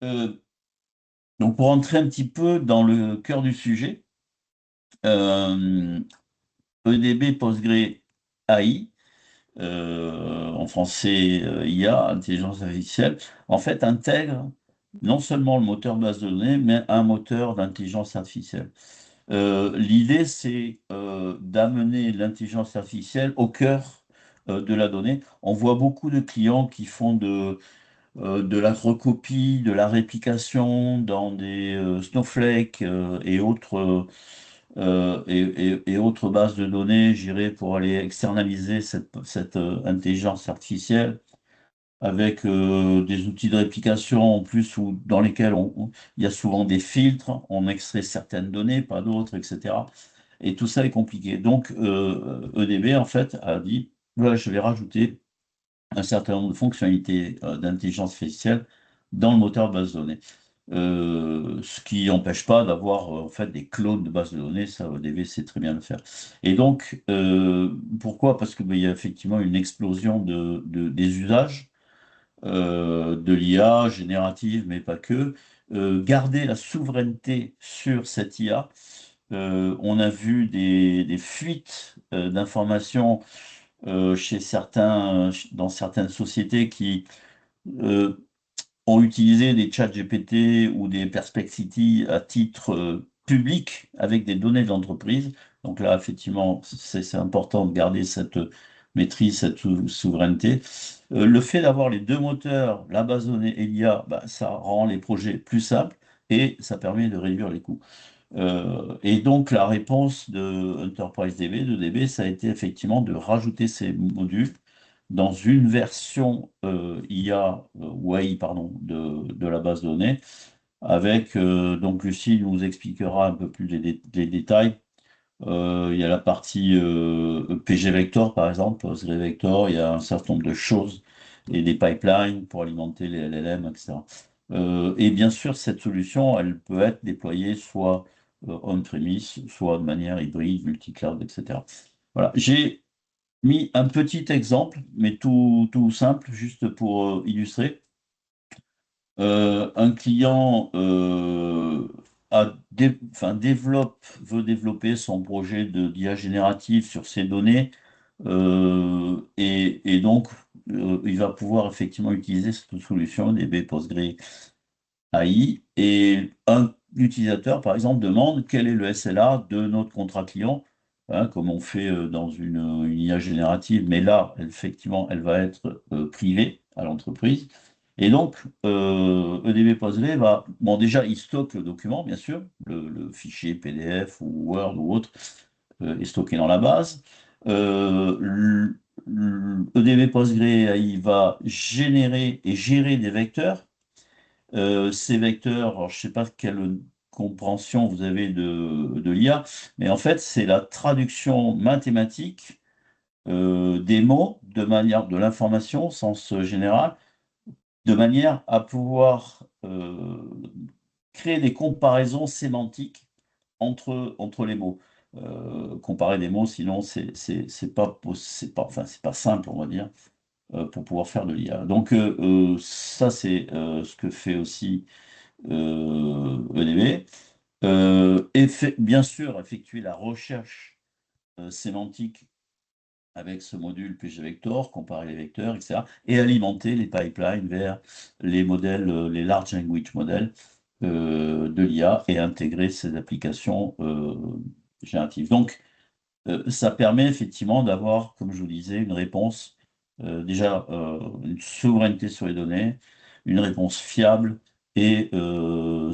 Euh, donc, pour entrer un petit peu dans le cœur du sujet, euh, EDB Postgre AI, en français IA, intelligence artificielle, en fait intègre non seulement le moteur de base de données, mais un moteur d'intelligence artificielle. L'idée, c'est d'amener l'intelligence artificielle au cœur de la donnée. On voit beaucoup de clients qui font de la recopie, de la réplication dans des Snowflake et autres bases de données, j'irais, pour aller externaliser cette intelligence artificielle avec des outils de réplication en plus dans lesquels il y a souvent des filtres, on extrait certaines données, pas d'autres, etc. Et tout ça est compliqué. Donc, EDB, en fait, a dit, voilà, je vais rajouter un certain nombre de fonctionnalités d'intelligence artificielle dans le moteur de base de données. Ce qui n'empêche pas d'avoir en fait des clones de base de données, ça ODB sait très bien le faire. Et donc, pourquoi? Parce qu'il y a effectivement une explosion des usages de l'IA générative, mais pas que. Garder la souveraineté sur cette IA. On a vu des fuites d'informations dans certaines sociétés qui euh, ont utilisé des chats GPT ou des Perplexity à titre public avec des données de l'entreprise. Donc là, effectivement, c'est important de garder cette maîtrise, cette souveraineté. Le fait d'avoir les deux moteurs, la base de données et l'IA, bah, ça rend les projets plus simples et ça permet de réduire les coûts. Et donc, la réponse de Enterprise DB, de DB, ça a été effectivement de rajouter ces modules dans une version IA ou AI, pardon, de la base de données, avec, donc Lucie nous expliquera un peu plus les détails. Il y a la partie PG Vector, par exemple, PostgreVector, il y a un certain nombre de choses et des pipelines pour alimenter les LLM, etc. Et bien sûr, cette solution, elle peut être déployée soit on-premise, soit de manière hybride, multi-cloud, etc. Voilà, j'ai mis un petit exemple, mais tout simple, juste pour illustrer. Un client veut développer son projet d'IA générative sur ses données et donc il va pouvoir effectivement utiliser cette solution DB Postgre AI et un utilisateur, par exemple, demande quel est le SLA de notre contrat client, hein, comme on fait dans une IA générative, mais là, effectivement, elle va être privée à l'entreprise. Et donc, EDB Postgre va, bon, déjà, il stocke le document, bien sûr, le fichier PDF ou Word ou autre est stocké dans la base. EDB Postgre AI va générer et gérer des vecteurs ces vecteurs, alors, je ne sais pas quelle compréhension vous avez de l'IA, mais en fait, c'est la traduction mathématique des mots de l'information au sens général, de manière à pouvoir créer des comparaisons sémantiques entre les mots. Comparer des mots, sinon, c'est pas simple, on va dire, pour pouvoir faire de l'IA. Donc, ça, c'est ce que fait aussi EDB. Bien sûr, effectuer la recherche sémantique avec ce module PGVector, comparer les vecteurs, etc. Et alimenter les pipelines vers les modèles, les large language models de l'IA et intégrer ces applications génératives. Donc, ça permet effectivement d'avoir, comme je vous disais, une réponse, déjà une souveraineté sur les données, une réponse fiable et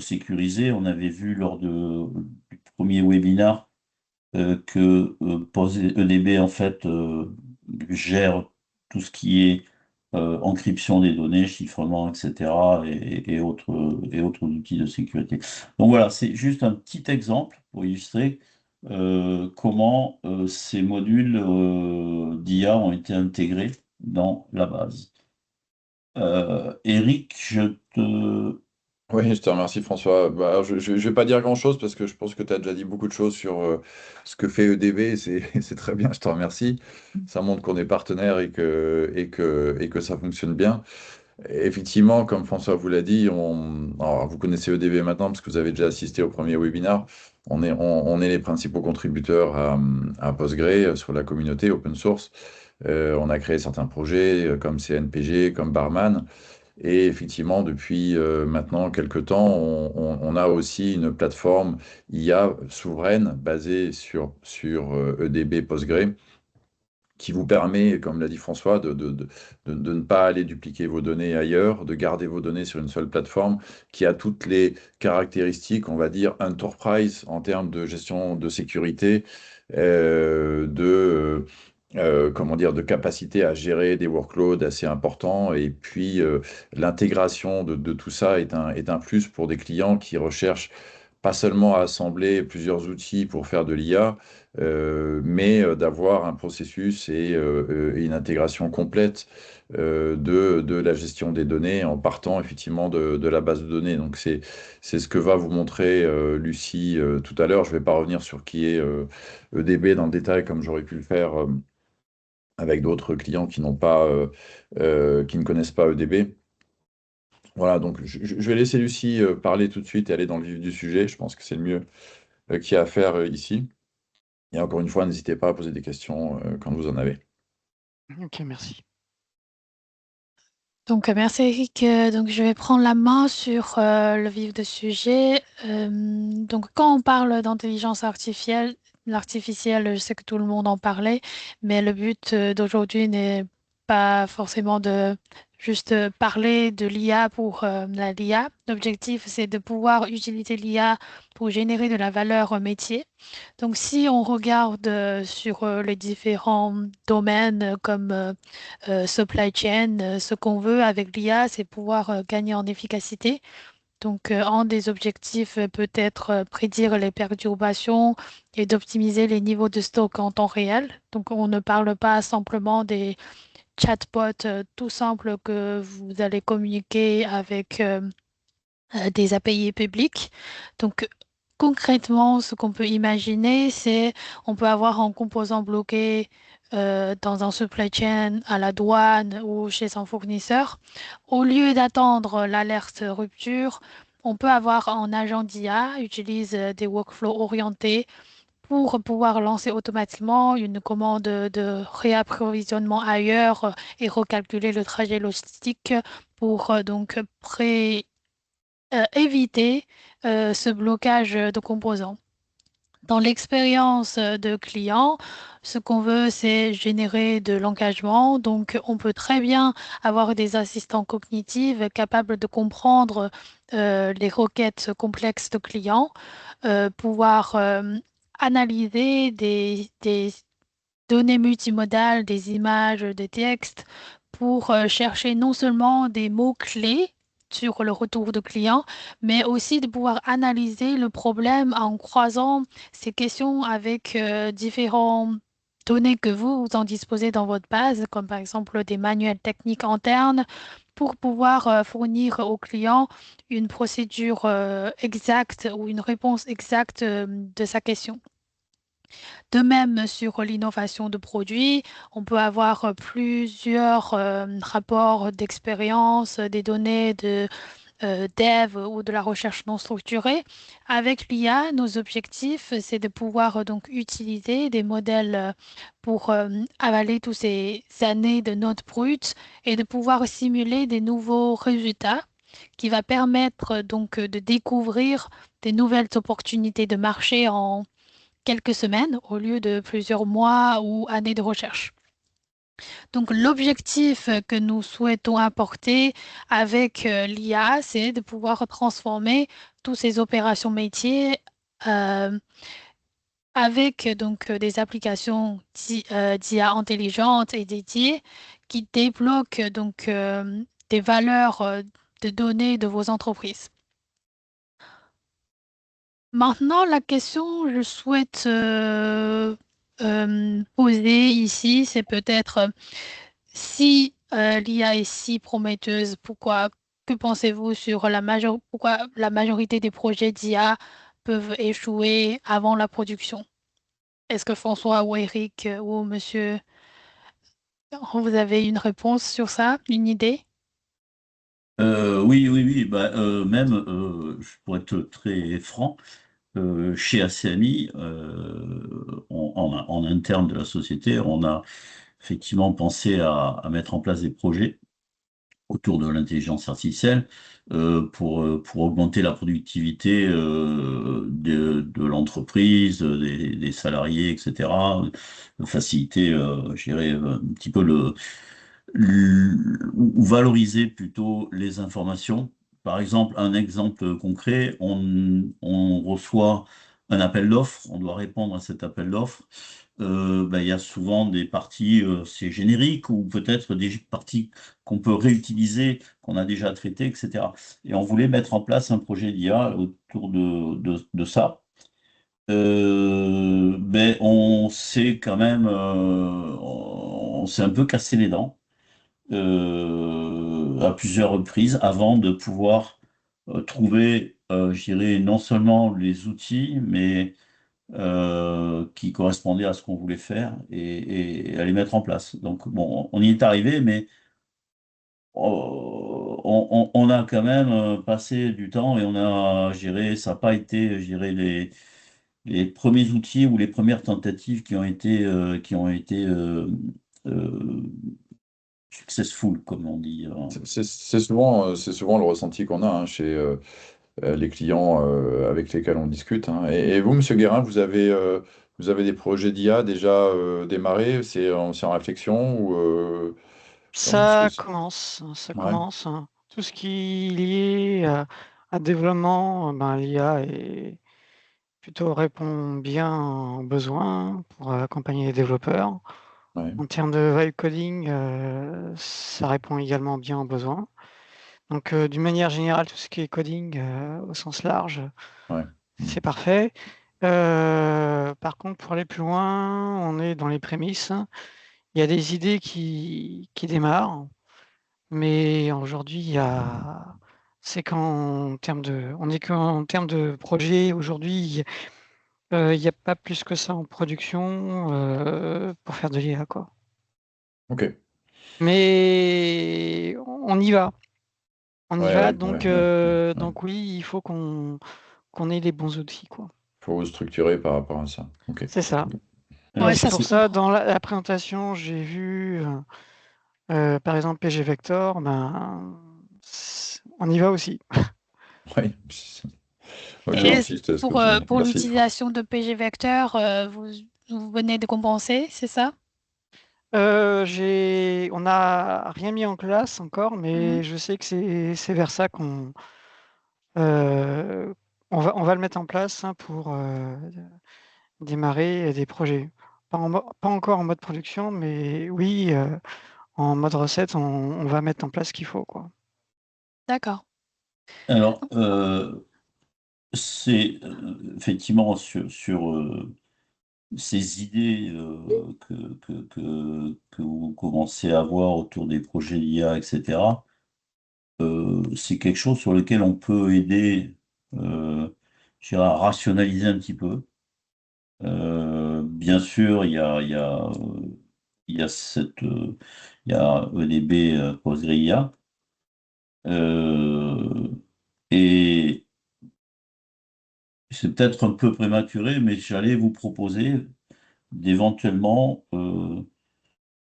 sécurisée. On avait vu du premier webinaire que EDB en fait gère tout ce qui est encryption des données, chiffrement, etc. et autres outils de sécurité. Donc voilà, c'est juste un petit exemple pour illustrer comment ces modules d'IA ont été intégrés dans la base. Eric, je te... Oui, je te remercie François. Bah, alors, je ne vais pas dire grand-chose parce que je pense que tu as déjà dit beaucoup de choses sur ce que fait EDB. C'est très bien, je te remercie. Ça montre qu'on est partenaire et que ça fonctionne bien. Effectivement, comme François vous l'a dit, alors, vous connaissez EDB maintenant parce que vous avez déjà assisté au premier webinar. On est les principaux contributeurs à Postgre sur la communauté open source. On a créé certains projets comme CNPG, comme Barman. Et effectivement, depuis maintenant quelques temps, on a aussi une plateforme IA souveraine basée sur EDB Postgre qui vous permet, comme l'a dit François, de ne pas aller dupliquer vos données ailleurs, de garder vos données sur une seule plateforme qui a toutes les caractéristiques, on va dire, enterprise en termes de gestion de sécurité, comment dire, de capacité à gérer des workloads assez importants. Et puis, l'intégration de tout ça est un plus pour des clients qui recherchent pas seulement à assembler plusieurs outils pour faire de l'IA, mais d'avoir un processus et une intégration complète de la gestion des données en partant effectivement de la base de données. Donc c'est ce que va vous montrer Lucie tout à l'heure. Je ne vais pas revenir sur qui est EDB dans le détail comme j'aurais pu le faire avec d'autres clients qui n'ont pas, qui ne connaissent pas EDB. Voilà, donc je vais laisser Lucie parler tout de suite et aller dans le vif du sujet. Je pense que c'est le mieux qu'il y a à faire ici. Et encore une fois, n'hésitez pas à poser des questions quand vous en avez. Ok, merci. Donc, merci Eric. Donc, je vais prendre la main sur le vif du sujet. Donc, quand on parle d'intelligence artificielle, je sais que tout le monde en parlait, mais le but d'aujourd'hui n'est pas forcément de juste parler de l'IA pour la l'IA. L'objectif, c'est de pouvoir utiliser l'IA pour générer de la valeur au métier. Donc, si on regarde sur les différents domaines comme supply chain, ce qu'on veut avec l'IA, c'est pouvoir gagner en efficacité. Donc, un des objectifs peut être prédire les perturbations et d'optimiser les niveaux de stock en temps réel. Donc, on ne parle pas simplement des chatbots tout simples que vous allez communiquer avec des API publics. Donc, concrètement, ce qu'on peut imaginer, c'est on peut avoir un composant bloqué dans un supply chain à la douane ou chez un fournisseur. Au lieu d'attendre l'alerte rupture, on peut avoir un agent d'IA, utilise des workflows orientés pour pouvoir lancer automatiquement une commande de réapprovisionnement ailleurs et recalculer le trajet logistique pour donc éviter ce blocage de composants. Dans l'expérience de client, ce qu'on veut, c'est générer de l'engagement. Donc, on peut très bien avoir des assistants cognitifs capables de comprendre les requêtes complexes de clients, pouvoir analyser des données multimodales, des images, des textes, pour chercher non seulement des mots-clés sur le retour de client, mais aussi de pouvoir analyser le problème en croisant ces questions avec différents données que vous en disposez dans votre base, comme par exemple des manuels techniques internes, pour pouvoir fournir au client une procédure exacte ou une réponse exacte de sa question. De même, sur l'innovation de produits, on peut avoir plusieurs rapports d'expérience, des données de dev ou de la recherche non structurée. Avec l'IA, nos objectifs, c'est de pouvoir donc utiliser des modèles pour avaler toutes ces années de notes brutes et de pouvoir simuler des nouveaux résultats qui va permettre donc de découvrir des nouvelles opportunités de marché en quelques semaines au lieu de plusieurs mois ou années de recherche. Donc, l'objectif que nous souhaitons apporter avec l'IA, c'est de pouvoir transformer toutes ces opérations métiers euh, avec donc des applications d'IA intelligentes et dédiées qui débloquent donc des valeurs de données de vos entreprises. Maintenant, la question que je souhaite poser ici, c'est peut-être si l'IA est si prometteuse, que pensez-vous sur pourquoi la majorité des projets d'IA peuvent échouer avant la production? Est-ce que François ou Eric ou Monsieur, vous avez une réponse sur ça, une idée? Oui, oui, oui. Bah, même, pour être très franc, chez ACMI, en interne de la société, on a effectivement pensé à mettre en place des projets autour de l'intelligence artificielle pour augmenter la productivité de l'entreprise, des salariés, etc. Faciliter, je dirais, un petit peu ou valoriser plutôt les informations. Par exemple, un exemple concret, on reçoit un appel d'offres, on doit répondre à cet appel d'offres. Ben, il y a souvent des parties, c'est générique, ou peut-être des parties qu'on peut réutiliser, qu'on a déjà traitées, etc. Et on voulait mettre en place un projet d'IA autour de ça. Ben, on s'est quand même, on s'est un peu cassé les dents à plusieurs reprises avant de pouvoir trouver, je dirais, non seulement les outils, mais qui correspondaient à ce qu'on voulait faire et à les mettre en place. Donc, bon, on y est arrivé, mais on a quand même passé du temps et on a, je dirais, ça n'a pas été, je dirais, les premiers outils ou les premières tentatives qui ont été euh, successful, comme on dit. C'est souvent le ressenti qu'on a hein, chez les clients avec lesquels on discute. Hein. Et vous, Monsieur Guérin, vous avez des projets d'IA déjà démarrés? C'est en réflexion ou parce que Ça commence, ça ouais, commence. Tout ce qui est lié à développement, ben, l'IA plutôt répond bien aux besoins pour accompagner les développeurs. ouais, En termes de vibe coding, ça répond également bien aux besoins. Donc, d'une manière générale, tout ce qui est coding au sens large, ouais. Hmm. c'est parfait. Par contre, pour aller plus loin, on est dans les prémices. Il y a des idées qui démarrent, mais aujourd'hui, c'est qu'en termes de, on est qu'en termes de projet. Aujourd'hui, il n'y a pas plus que ça en production pour faire de l'IA, quoi. Ok. Mais on y va. On y Ouais, va, ouais, ouais, ouais, ouais, ouais. donc oui, il faut qu'on ait les bons outils, quoi. Faut vous structurer par rapport à ça. Ok. C'est ça. Alors, Ouais, Donc c'est ça pour se c'est ça, comprend. dans la présentation, j'ai vu, par exemple, PG Vector, ben, on y va aussi. ouais. Ok, Et alors, j'insiste à ce que pour, vous euh, disiez. pour Merci. l'utilisation de PG Vector, vous venez de compenser, c'est ça? On n'a rien mis en classe encore, Mhm. mais je sais que c'est vers ça euh, on va le mettre en place hein, pour démarrer des projets. Pas encore en mode production, mais oui, en mode recette, on va mettre en place ce qu'il faut, quoi. D'accord. alors, c'est effectivement sur ces idées que vous commencez à avoir autour des projets d'IA, etc. C'est quelque chose sur lequel on peut aider, je dirais, à rationaliser un petit peu. Bien sûr, il y a il y a EDB PostgreIA. Euh, et c'est peut-être un peu prématuré, mais j'allais vous proposer d'éventuellement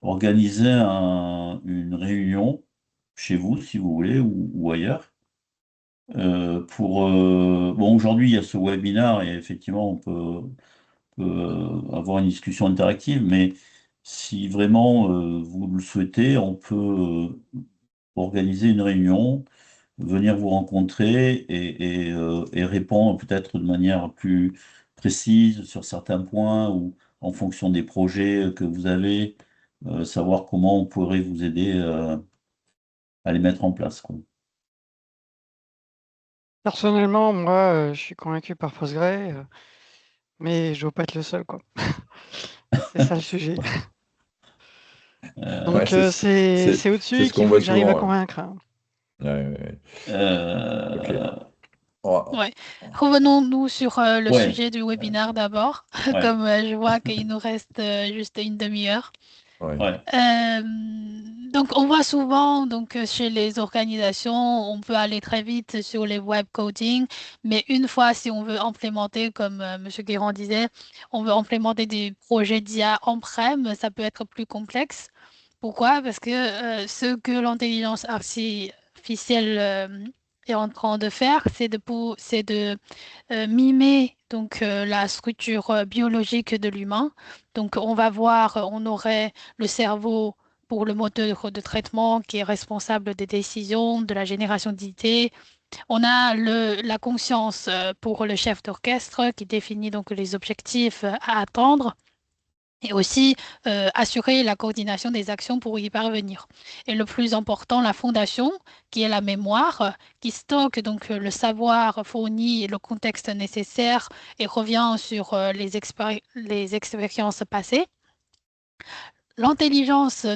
organiser une réunion chez vous, si vous voulez, ou ailleurs. Bon, aujourd'hui, il y a ce webinaire et effectivement, peut, avoir une discussion interactive, mais si vraiment vous le souhaitez, on peut organiser une réunion, venir vous rencontrer et répondre peut-être de manière plus précise sur certains points ou en fonction des projets que vous avez, savoir comment on pourrait vous aider à les mettre en place, quoi. Personnellement, moi, je suis convaincu par Postgre, mais je veux pas être le seul, quoi. C'est ça le sujet. Ouais, Donc, c'est c'est c'est au-dessus ce qu'on qu'il faut voit que j'arrive à souvent. Ouais. convaincre, hein. Ouais, ouais, ouais. Ok. Euh, On Ouais. Revenons-nous sur le ouais, sujet du webinaire d'abord, ouais. comme je vois qu'il nous reste juste une demi-heure. Ouais. Ouais. Donc, on voit souvent chez les organisations, on peut aller très vite sur les web coding, mais une fois, si on veut implémenter, comme M. Guérin disait, on veut implémenter des projets d'IA on-prem, ça peut être plus complexe. Pourquoi? Parce que ce que l'intelligence artificielle est en train de faire, c'est de mimer la structure biologique de l'humain. Donc, on va voir, on aurait le cerveau pour le moteur de traitement qui est responsable des décisions, de la génération d'idées. On a la conscience pour le chef d'orchestre qui définit donc les objectifs à atteindre et aussi assurer la coordination des actions pour y parvenir. Et le plus important, la fondation, qui est la mémoire, qui stocke le savoir fourni et le contexte nécessaire et revient sur les expériences passées. L'intelligence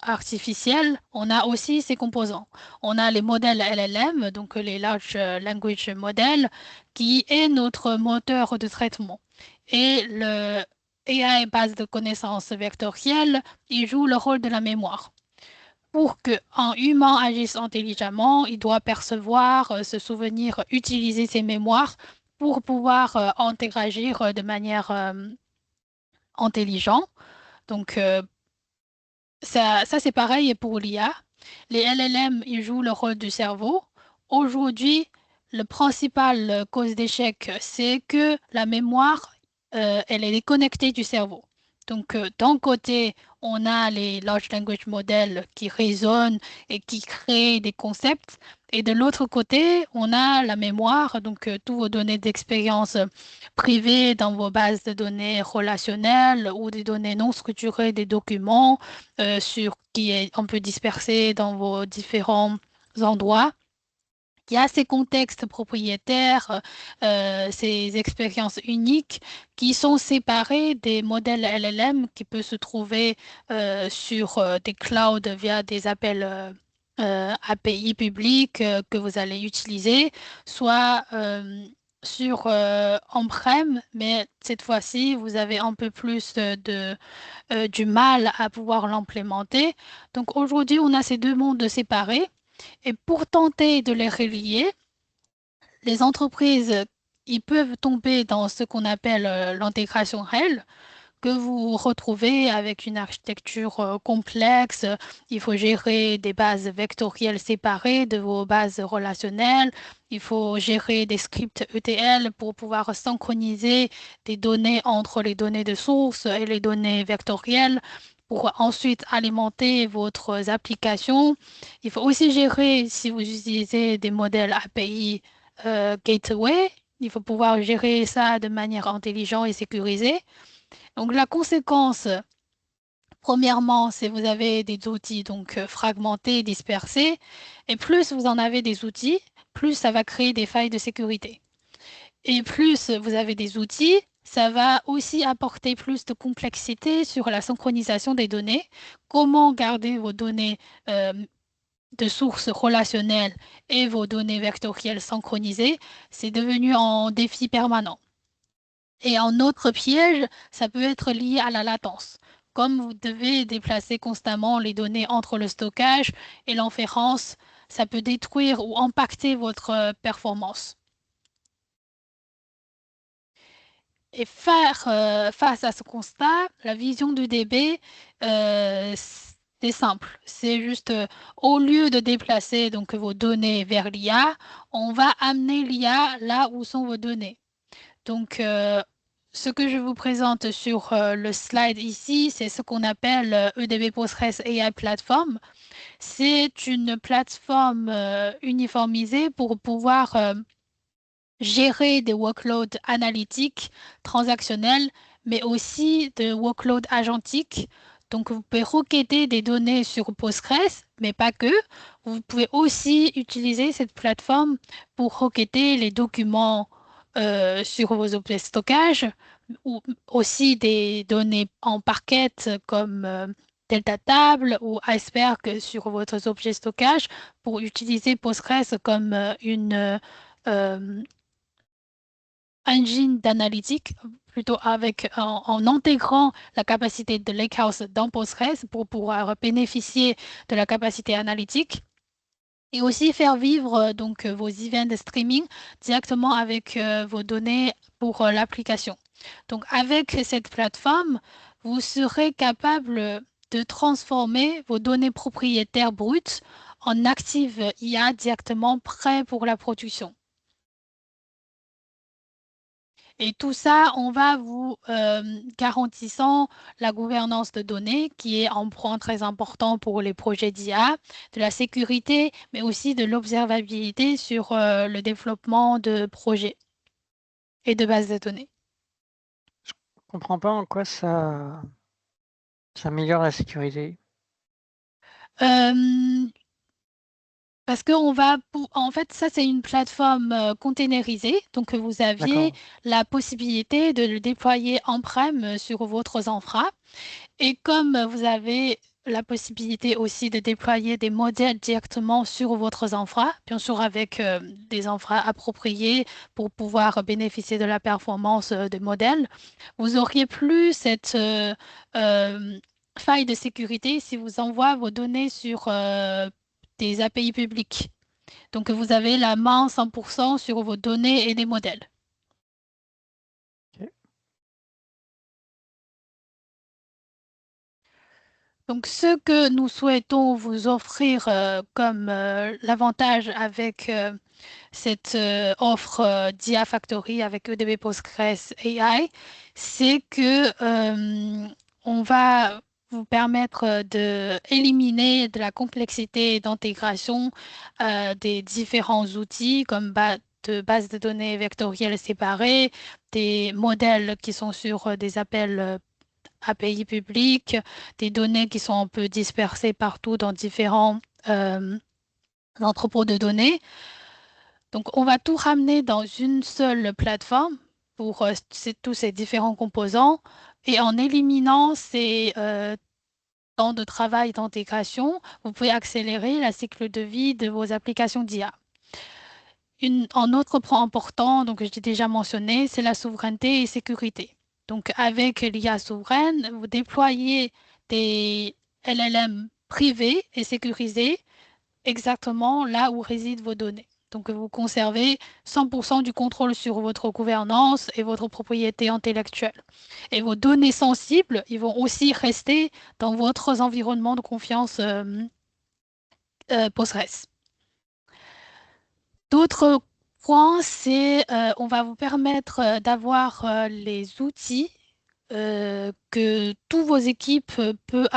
artificielle, on a aussi ses composants. On a les modèles LLM, donc les Large Language Models, qui est notre moteur de traitement. Et le AI, base de connaissances vectorielles, il joue le rôle de la mémoire. Pour qu'un humain agisse intelligemment, il doit percevoir, se souvenir, utiliser ses mémoires pour pouvoir interagir de manière intelligente. Donc, ça c'est pareil pour l'IA. Les LLM, ils jouent le rôle du cerveau. Aujourd'hui, le principal cause d'échec, c'est que la mémoire, elle est déconnectée du cerveau. Donc, d'un côté, on a les large language models qui raisonnent et qui créent des concepts. Et de l'autre côté, on a la mémoire, donc tous vos données d'expérience privées dans vos bases de données relationnelles ou des données non structurées, des documents qui est un peu dispersé dans vos différents endroits. Il y a ces contextes propriétaires, ces expériences uniques qui sont séparées des modèles LLM qui peuvent se trouver sur des clouds via des appels API publics que vous allez utiliser, soit sur on-prem, mais cette fois-ci, vous avez un peu plus du mal à pouvoir l'implémenter. Donc aujourd'hui, on a ces deux mondes séparés. Et pour tenter de les relier, les entreprises, ils peuvent tomber dans ce qu'on appelle l'intégration REL, que vous retrouvez avec une architecture complexe. Il faut gérer des bases vectorielles séparées de vos bases relationnelles. Il faut gérer des scripts ETL pour pouvoir synchroniser des données entre les données de source et les données vectorielles pour ensuite alimenter votre application. Il faut aussi gérer, si vous utilisez des modèles API Gateway, il faut pouvoir gérer ça de manière intelligente et sécurisée. Donc la conséquence, premièrement, c'est que vous avez des outils fragmentés, dispersés, et plus vous en avez des outils, plus ça va créer des failles de sécurité. Et plus vous avez des outils, ça va aussi apporter plus de complexité sur la synchronisation des données. Comment garder vos données de sources relationnelles et vos données vectorielles synchronisées, c'est devenu un défi permanent. Et un autre piège, ça peut être lié à la latence. Comme vous devez déplacer constamment les données entre le stockage et l'inférence, ça peut détruire ou impacter votre performance. Et face à ce constat, la vision du DB, c'est simple. C'est juste, au lieu de déplacer vos données vers l'IA, on va amener l'IA là où sont vos données. Donc, ce que je vous présente sur le slide ici, c'est ce qu'on appelle EDB Postgres AI Platform. C'est une plateforme uniformisée pour pouvoir gérer des workloads analytiques, transactionnels, mais aussi des workloads agentiques. Donc, vous pouvez requêter des données sur Postgres, mais pas que. Vous pouvez aussi utiliser cette plateforme pour requêter les documents sur vos objets de stockage ou aussi des données en parquet comme Delta Table ou Iceberg sur votre objet de stockage pour utiliser Postgres comme une engine d'analytique plutôt en intégrant la capacité de Lakehouse dans Postgres pour pouvoir bénéficier de la capacité analytique et aussi faire vivre donc vos events de streaming directement avec vos données pour l'application. Donc avec cette plateforme, vous serez capable de transformer vos données propriétaires brutes en actives IA directement prêts pour la production. Et tout ça, on va vous garantissant la gouvernance de données, qui est un point très important pour les projets d'IA, de la sécurité, mais aussi de l'observabilité sur le développement de projets et de bases de données. Je comprends pas en quoi ça améliore la sécurité. Parce qu'on va, en fait, ça c'est une plateforme containerisée, donc vous aviez la possibilité de le déployer en-prem sur votre infra. Et comme vous avez la possibilité aussi de déployer des modèles directement sur votre infra, bien sûr avec des infras appropriés pour pouvoir bénéficier de la performance des modèles, vous auriez plus cette faille de sécurité si vous envoie vos données sur des API publiques. Donc vous avez la main 100% sur vos données et les modèles. Donc, ce que nous souhaitons vous offrir comme l'avantage avec cette offre d'IA Factory avec EDB Postgres AI, c'est que on va vous permettre d'éliminer de la complexité d'intégration des différents outils comme de bases de données vectorielles séparées, des modèles qui sont sur des appels API publics, des données qui sont un peu dispersées partout dans différents entrepôts de données. Donc, on va tout ramener dans une seule plateforme pour tous ces différents composants et en éliminant ces temps de travail d'intégration, vous pouvez accélérer la cycle de vie de vos applications d'IA. Un autre point important, donc je l'ai déjà mentionné, c'est la souveraineté et sécurité. Donc, avec l'IA souveraine, vous déployez des LLM privés et sécurisés exactement là où résident vos données. Donc, vous conservez 100% du contrôle sur votre gouvernance et votre propriété intellectuelle. Et vos données sensibles, ils vont aussi rester dans votre environnement de confiance Postgres. D'autres points, c'est on va vous permettre d'avoir les outils que tous vos équipes peut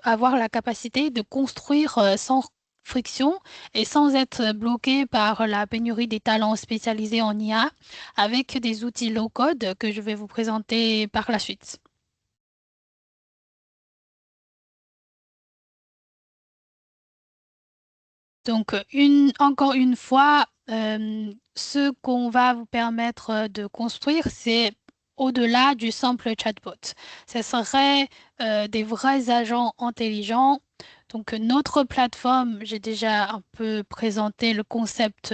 avoir la capacité de construire sans friction et sans être bloqué par la pénurie des talents spécialisés en IA avec des outils low-code que je vais vous présenter par la suite. Donc, encore une fois, ce qu'on va vous permettre de construire, c'est au-delà du simple chatbot. Ce serait des vrais agents intelligents. Donc, notre plateforme, j'ai déjà un peu présenté le concept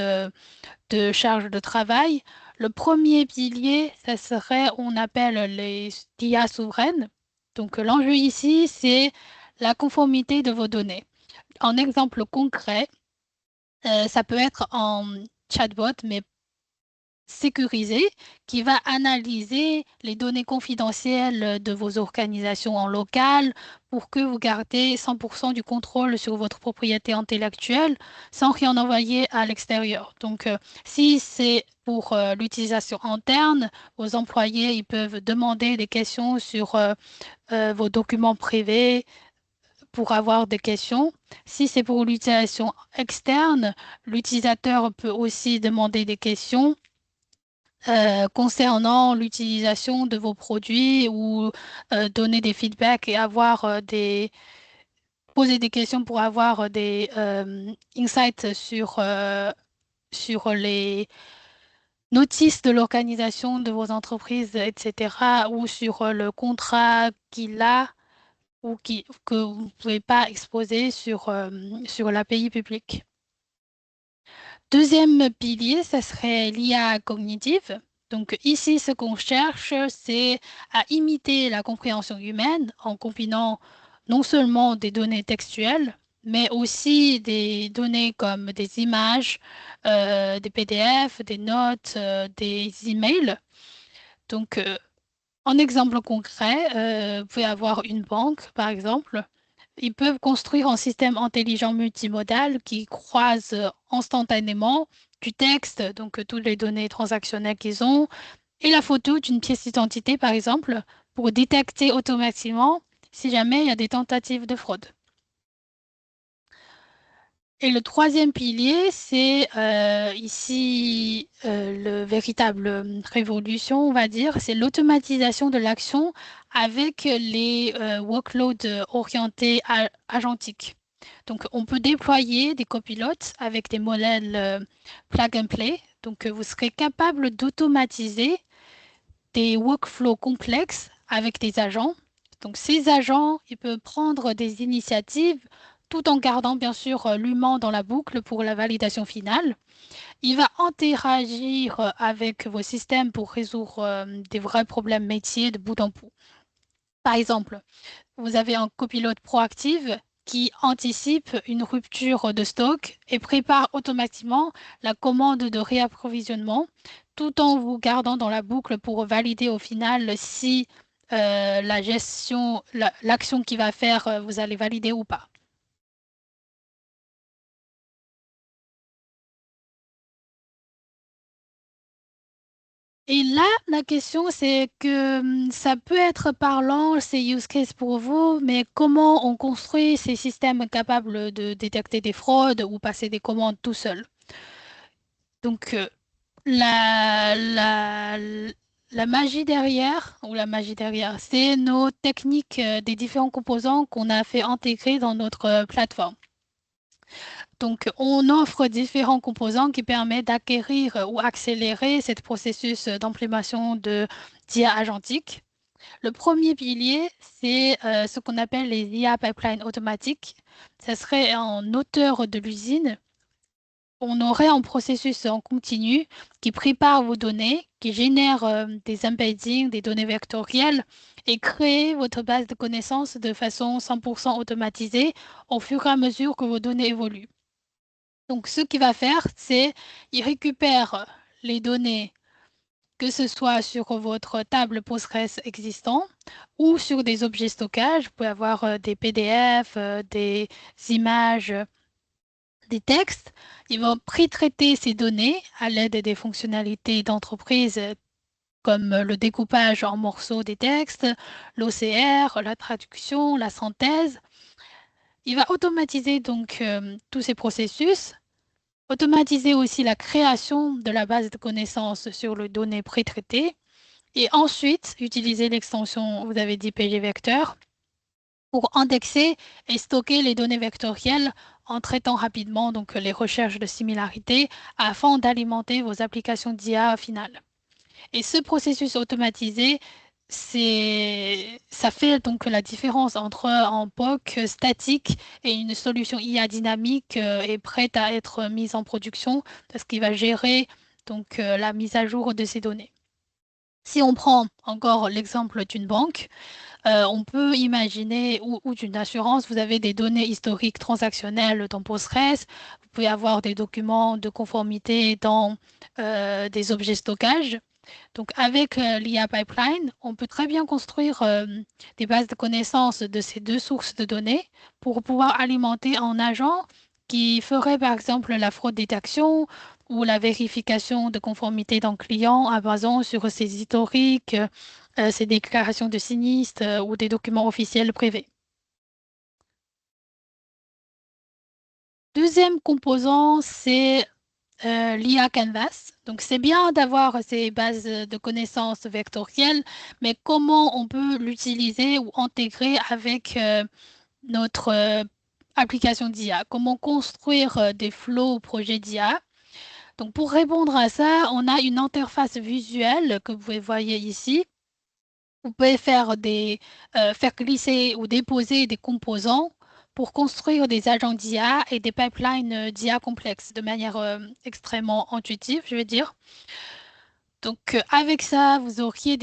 de charge de travail. Le premier pilier, ça serait, on appelle les IA souveraines. Donc, l'enjeu ici, c'est la conformité de vos données. En exemple concret, ça peut être un chatbot, mais sécurisé, qui va analyser les données confidentielles de vos organisations en local pour que vous gardez 100% du contrôle sur votre propriété intellectuelle sans rien envoyer à l'extérieur. Donc, si c'est pour l'utilisation interne, vos employés ils peuvent demander des questions sur vos documents privés, pour avoir des questions. Si c'est pour l'utilisation externe, l'utilisateur peut aussi demander des questions concernant l'utilisation de vos produits ou donner des feedbacks et avoir poser des questions pour avoir des insights sur les notices de l'organisation de vos entreprises, etc., ou sur le contrat qu'il a ou que vous ne pouvez pas exposer sur l'API publique. Deuxième pilier, ça serait l'IA cognitive. Donc ici, ce qu'on cherche, c'est à imiter la compréhension humaine en combinant non seulement des données textuelles, mais aussi des données comme des images, des PDF, des notes, des emails. Donc, en exemple concret, vous pouvez avoir une banque, par exemple. Ils peuvent construire un système intelligent multimodal qui croise instantanément du texte, donc toutes les données transactionnelles qu'ils ont, et la photo d'une pièce d'identité, par exemple, pour détecter automatiquement si jamais il y a des tentatives de fraude. Et le troisième pilier, c'est ici le véritable révolution, on va dire, c'est l'automatisation de l'action avec les workloads orientés agentiques. Donc, on peut déployer des copilotes avec des modèles plug and play. Donc, vous serez capable d'automatiser des workflows complexes avec des agents. Donc, ces agents, ils peuvent prendre des initiatives tout en gardant bien sûr l'humain dans la boucle pour la validation finale. Il va interagir avec vos systèmes pour résoudre des vrais problèmes métiers de bout en bout. Par exemple, vous avez un copilote proactif qui anticipe une rupture de stock et prépare automatiquement la commande de réapprovisionnement tout en vous gardant dans la boucle pour valider au final si la gestion, l'action qu'il va faire, vous allez valider ou pas. Et là, la question, c'est que ça peut être parlant, ces use cases pour vous, mais comment on construit ces systèmes capables de détecter des fraudes ou passer des commandes tout seul? Donc, la, la, la magie derrière, c'est nos techniques des différents composants qu'on a fait intégrer dans notre plateforme. Donc, on offre différents composants qui permettent d'acquérir ou accélérer ce processus d'implémentation d'IA agentique. Le premier pilier, c'est ce qu'on appelle les IA pipelines automatiques. Ce serait un auteur de l'usine. On aurait un processus en continu qui prépare vos données, qui génère des embeddings, des données vectorielles et crée votre base de connaissances de façon 100% automatisée au fur et à mesure que vos données évoluent. Donc, ce qu'il va faire, c'est il récupère les données, que ce soit sur votre table Postgres existant ou sur des objets stockage. Vous pouvez avoir des PDF, des images, des textes. Il va pré-traiter ces données à l'aide des fonctionnalités d'entreprise comme le découpage en morceaux des textes, l'OCR, la traduction, la synthèse. Il va automatiser donc tous ces processus. Automatiser aussi la création de la base de connaissances sur les données pré-traitées et ensuite utiliser l'extension, vous avez dit PG Vector, pour indexer et stocker les données vectorielles en traitant rapidement donc les recherches de similarité afin d'alimenter vos applications d'IA finales. Et ce processus automatisé, ça fait donc la différence entre un POC statique et une solution IA dynamique et prête à être mise en production parce qu'il va gérer donc la mise à jour de ces données. Si on prend encore l'exemple d'une banque, on peut imaginer, ou d'une assurance, vous avez des données historiques transactionnelles dans Postgres, vous pouvez avoir des documents de conformité dans des objets stockage. Donc, avec l'IA Pipeline, on peut très bien construire des bases de connaissances de ces deux sources de données pour pouvoir alimenter un agent qui ferait, par exemple, la fraude détection ou la vérification de conformité d'un client en basant sur ses historiques, ses déclarations de sinistre ou des documents officiels privés. Deuxième composant, c'est l'IA Canvas. Donc, c'est bien d'avoir ces bases de connaissances vectorielles, mais comment on peut l'utiliser ou intégrer avec notre application d'IA? Comment construire des flows projets d'IA? Donc, pour répondre à ça, on a une interface visuelle que vous voyez ici. Vous pouvez faire glisser ou déposer des composants pour construire des agents d'IA et des pipelines d'IA complexes de manière extrêmement intuitive, je vais dire. Donc, avec ça, vous auriez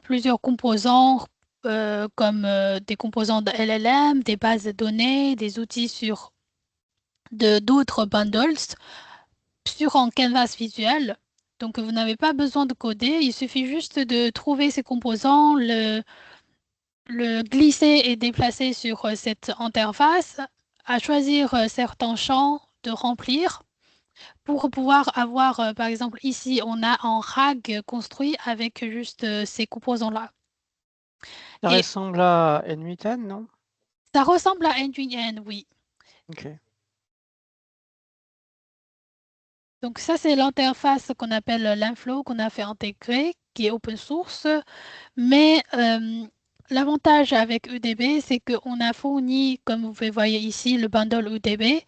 plusieurs composants comme des composants de LLM, des bases de données, des outils sur d'autres bundles sur un canvas visuel. Donc, vous n'avez pas besoin de coder, il suffit juste de trouver ces composants, le glisser et déplacer sur cette interface, à choisir certains champs de remplir pour pouvoir avoir, par exemple, ici, on a un RAG construit avec juste ces composants-là. Ça Et ressemble à N8N, non? ça ressemble à N8N, oui. Ok. Donc ça, c'est l'interface qu'on appelle l'Inflow, qu'on a fait intégrer, qui est open source. Mais l'avantage avec UDB, c'est qu'on a fourni, comme vous pouvez voir ici, le bundle UDB.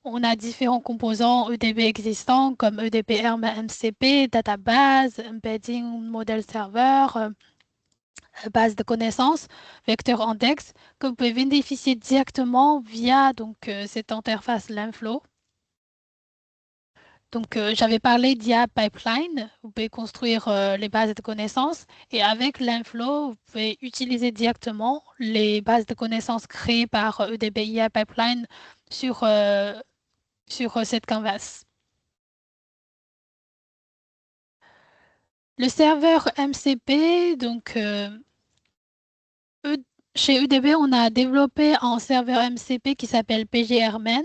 On a différents composants UDB existants comme UDB MCP, database, embedding, model serveur, base de connaissances, vecteur index, que vous pouvez bénéficier directement via donc, cette interface Linflow. Donc, j'avais parlé d'IA Pipeline. Vous pouvez construire les bases de connaissances et avec l'Inflow, vous pouvez utiliser directement les bases de connaissances créées par EDB IA Pipeline sur cette canvas. Le serveur MCP, donc chez UDB, on a développé un serveur MCP qui s'appelle PGRMan.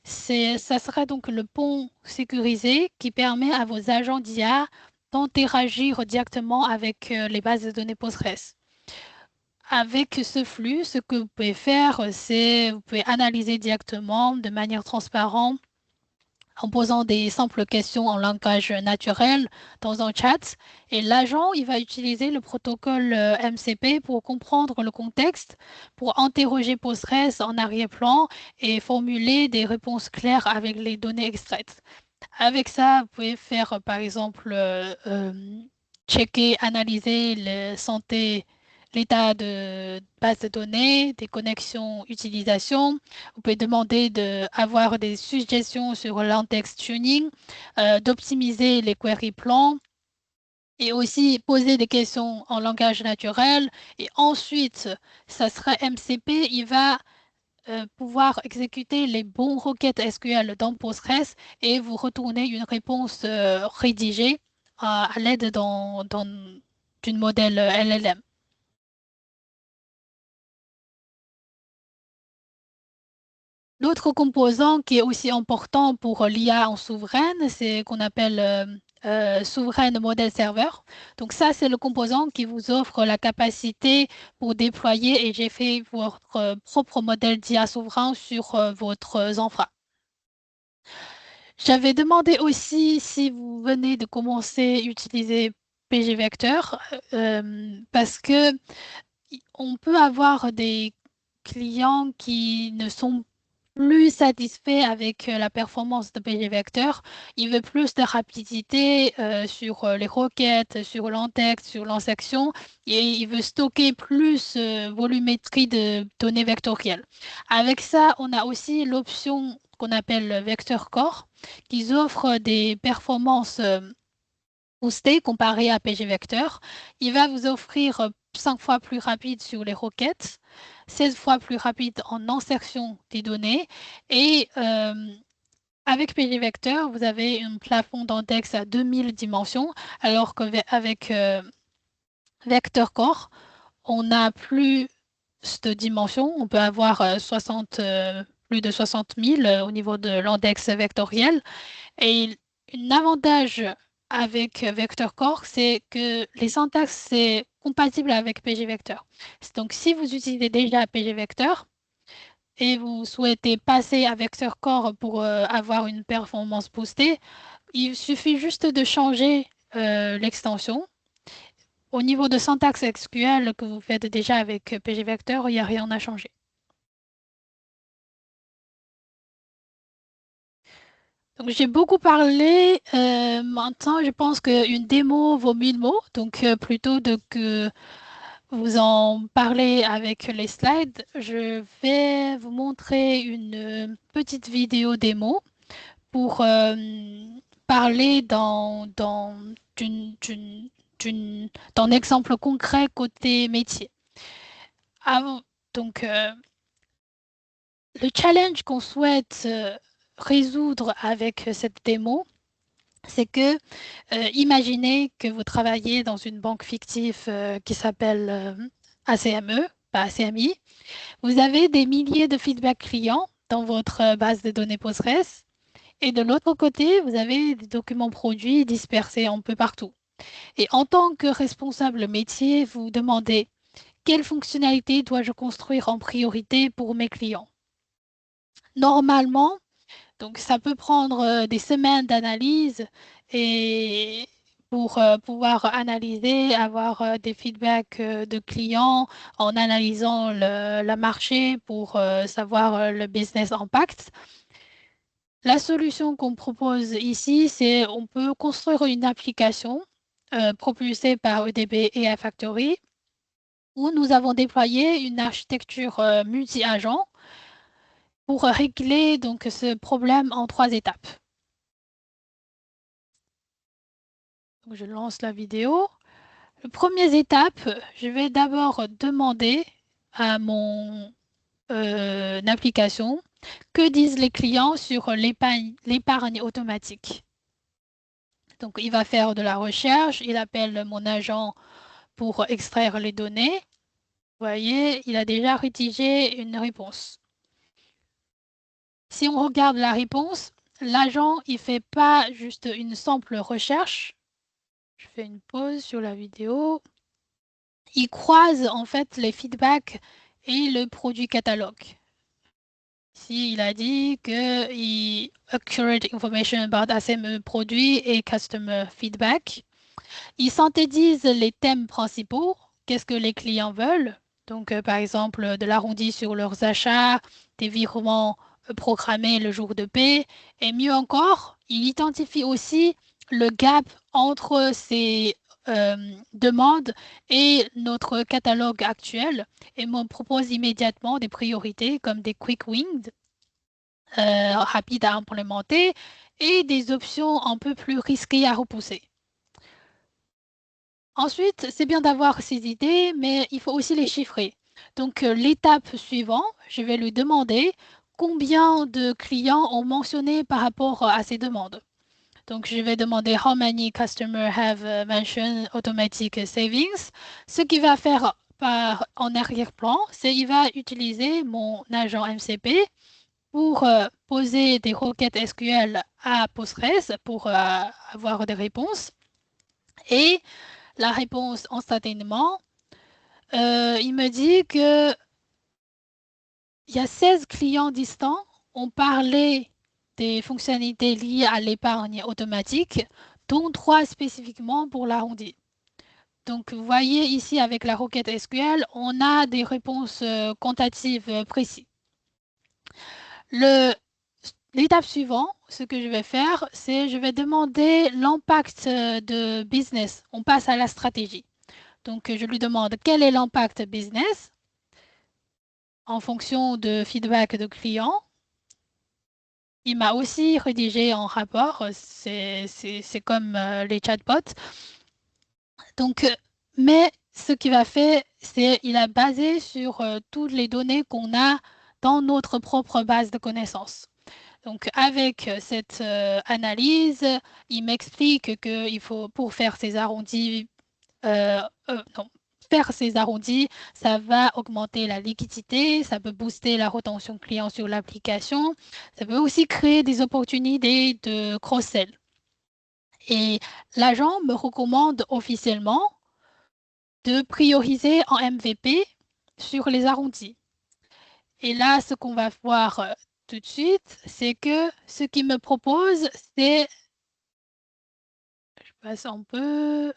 Ça serait donc le pont sécurisé qui permet à vos agents d'IA d'interagir directement avec les bases de données Postgres. Avec ce flux, ce que vous pouvez faire, c'est vous pouvez analyser directement de manière transparente en posant des simples questions en langage naturel dans un chat. Et l'agent, il va utiliser le protocole MCP pour comprendre le contexte, pour interroger Postgres en arrière-plan et formuler des réponses claires avec les données extraites. Avec ça, vous pouvez faire, par exemple, checker, analyser l'état de base de données, des connexions utilisation. Vous pouvez demander d'avoir des suggestions sur l'index tuning, d'optimiser les query plans et aussi poser des questions en langage naturel. Et ensuite, ça sera MCP, il va pouvoir exécuter les bons requêtes SQL dans Postgres et vous retourner une réponse rédigée à l'aide d'une modèle LLM. L'autre composant qui est aussi important pour l'IA en souveraine, c'est qu'on appelle souveraine modèle serveur. Donc ça, c'est le composant qui vous offre la capacité pour déployer et j'ai fait votre propre modèle d'IA souverain sur votre infra. J'avais demandé aussi si vous venez de commencer à utiliser PG Vector parce que on peut avoir des clients qui ne sont plus satisfaits avec la performance de PG Vector. Ils veulent plus de rapidité sur les requêtes, sur l'index, sur l'insection et ils veulent stocker plus volumétrie de données vectorielles. Avec ça, on a aussi l'option qu'on appelle Vector Core qui offre des performances boostées comparées à PG Vector. Il va vous offrir 5 fois plus rapide sur les requêtes, 16 fois plus rapide en insertion des données et avec PG Vector, vous avez un plafond d'index à 2000 dimensions, alors qu'avec Vector Core, on a plus de dimensions, on peut avoir plus de 60 000 au niveau de l'index vectoriel. Et un avantage avec Vector Core, c'est que les syntaxes, c'est compatible avec PG Vector. Donc, si vous utilisez déjà PG Vector et vous souhaitez passer à Vector Core pour avoir une performance boostée, il suffit juste de changer l'extension. Au niveau de syntaxe SQL que vous faites déjà avec PG Vector, il n'y a rien à changer. Donc, j'ai beaucoup parlé. Maintenant, je pense qu'une démo vaut 1000 mots. Donc, plutôt que vous en parler avec les slides, je vais vous montrer une petite vidéo démo pour parler d'un exemple concret côté métier. Donc, le challenge qu'on souhaite résoudre avec cette démo, c'est que imaginez que vous travaillez dans une banque fictive qui s'appelle ACME, pas ACMI. Vous avez des milliers de feedback clients dans votre base de données Postgres. Et de l'autre côté, vous avez des documents produits dispersés un peu partout. Et en tant que responsable métier, vous demandez quelle fonctionnalité dois-je construire en priorité pour mes clients. Normalement, donc ça peut prendre des semaines d'analyse et pour pouvoir analyser, avoir des feedbacks de clients en analysant le marché pour savoir le business impact. La solution qu'on propose ici, c'est on peut construire une application propulsée par EDB et iFactory où nous avons déployé une architecture multi-agent pour régler donc ce problème en 3 étapes. Donc, je lance la vidéo. La première étape, je vais d'abord demander à mon application que disent les clients sur l'épargne automatique. Donc, il va faire de la recherche, il appelle mon agent pour extraire les données. Vous voyez, il a déjà rédigé une réponse. Si on regarde la réponse, l'agent, il ne fait pas juste une simple recherche. Je fais une pause sur la vidéo. Il croise en fait les feedbacks et le produit catalogue. Ici, il a dit que accurate information about ACME produit et customer feedback. Il synthétise les thèmes principaux, qu'est-ce que les clients veulent. Donc, par exemple, de l'arrondi sur leurs achats, des virements programmés le jour de paie. Et mieux encore, il identifie aussi le gap entre ces demandes et notre catalogue actuel et me propose immédiatement des priorités comme des quick wins rapides à implémenter et des options un peu plus risquées à repousser. Ensuite, c'est bien d'avoir ces idées, mais il faut aussi les chiffrer. Donc, l'étape suivante, je vais lui demander combien de clients ont mentionné par rapport à ces demandes. Donc, je vais demander how many customers have mentioned automatic savings. Ce qu'il va faire en arrière-plan, c'est qu'il va utiliser mon agent MCP pour poser des requêtes SQL à Postgres pour avoir des réponses. Et la réponse instantanément, il me dit que il y a 16 clients distants ont parlé des fonctionnalités liées à l'épargne automatique, dont 3 spécifiquement pour l'arrondi. Donc, vous voyez ici avec la requête SQL, on a des réponses quantitatives précises. L'étape suivante, ce que je vais faire, c'est je vais demander l'impact de business. On passe à la stratégie. Donc, je lui demande quel est l'impact business en fonction de feedback de clients. Il m'a aussi rédigé un rapport, c'est comme les chatbots. Donc, mais ce qu'il a fait, c'est qu'il a basé sur toutes les données qu'on a dans notre propre base de connaissances. Donc, avec cette analyse, il m'explique qu'il faut, pour faire ces arrondis, faire ces arrondis, ça va augmenter la liquidité, ça peut booster la retention client sur l'application, ça peut aussi créer des opportunités de cross-sell. Et l'agent me recommande officiellement de prioriser en MVP sur les arrondis. Et là, ce qu'on va voir tout de suite, c'est que ce qu'il me propose, c'est... Je passe un peu...